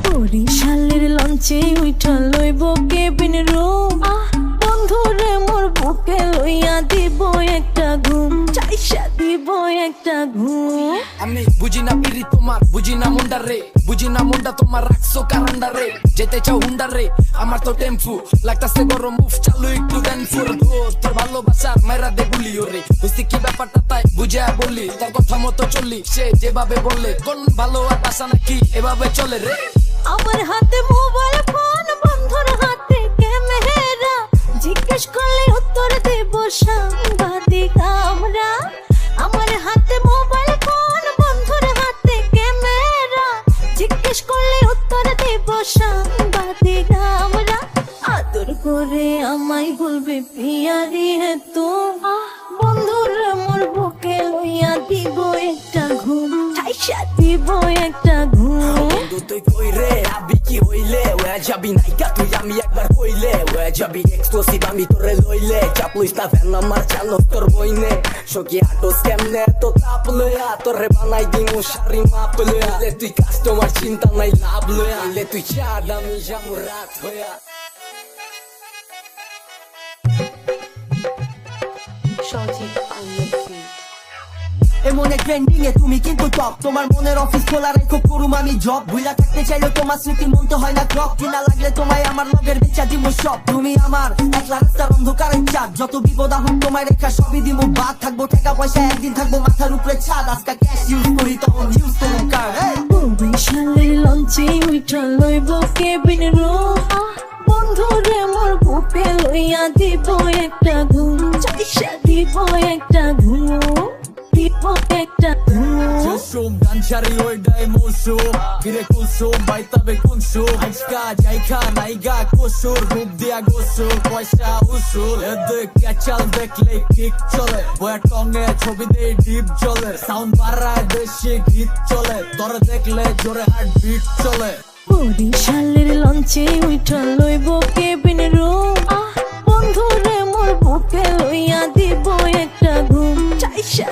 বরিশালের লঞ্চে উঠা লইব কেবিন রুম, বন্ধুরে মোর বুকে লইয়া দিব একটা ঘুম, চাইসা দিব একটা ঘুম। আমি বুঝি না পিরি তোমার, বুঝি না মুন্ডা রে, বুঝি না মুন্ডা তোমার রাখছো কারান্ডা রে। যেতে চাও হুন্ডা রে, আমার তো টেম্পু লাগতাছে গরম, মুভ চালু একটু দেন ফুর। তোর ভালোবাসার মেরা দে গুলি ওরে, বুঝতে কি ব্যাপারটা তাই বুঝা বলি। তার কথা মতো চলি, সে যেভাবে বললে কোন ভালো আর বাসা নাকি এভাবে চলে রে। আমার হাতে মোবাইল ফোন, বন্ধুর হাতে ক্যামেরা, জিজ্ঞেস করলে উত্তর দেব সাংবাদিক আমরা। আমার হাতে মোবাইল ফোন, বন্ধুর হাতে ক্যামেরা, জিজ্ঞেস করলে উত্তর দেব সাংবাদিক আমরা। আদর করে আমায় বলবে পিয়ারি হে তো, বন্ধুর মোর বুকে লইয়া দিব একটা ঘুম, চাইসা দিব একটা ঘুম। বন্ধু তুই কই রে, আবি কি হইলে ওয়া যাবি নাইকা তুই, আমি একবার কইলে ওয়া যাবি এক্সক্লুসিভ আমি তোরে লইলে। চাপলুইস না ফ্যান আমার চালো তোর বইনে, সকি আটোস কেমনে তো তাপ লয়া, তোরে বানাই দিমু শাড়ি মাপ লয়া। তুই কাস্টমার চিন্তা নাই লাভ লয়া, তুই চাঁদ আমি যাবো রাত হইয়া। এমন এক ট্রেন্ডিং এ তুমি কিন্তু টপ, তোমার মনের অফিস খোলা রেখো করুম আমি জব। ভুলা থাকতে চাইলে তোমার স্মৃতি মন তো হয় না ক্লক, কিনা লাগলে তোমায় আমার লগের বেচা দিমু সব। তুমি আমার একলা রাস্তার অন্ধকারের চাঁদ, যত বিপদ আহুক তোমায় রেখা সবই দিমু বাদ। থাকবো টাকা পয়সা একদিন থাকবো মাথার উপরে ছাদ, আজকা ক্যাশ ইউজ করি তখন ইউজ করুন কার্ড। বরিশালের লঞ্চে উঠা লইব কেবিন রুম, বন্ধুরে মোর বুকে লইয়া দিব একটা ঘুম, চাইসা দিব একটা ঘুম, দিব একটা ঘুম। Kusum, ganchari oidai musum, kire kusum, baitabe kunsum. Aizka jaika naiga kusur, rup dia gusur, poisa usul. Edek kachal dekle kick chole, boya tonge chobi de deep chole. Sound barray beshi git chole, tore dekle jore heartbeat chole. বরিশালের লঞ্চে উঠা লইব cabin room, বন্ধুরে মোর বুকে লইয়া দিব একটা ঘুম, চাইসা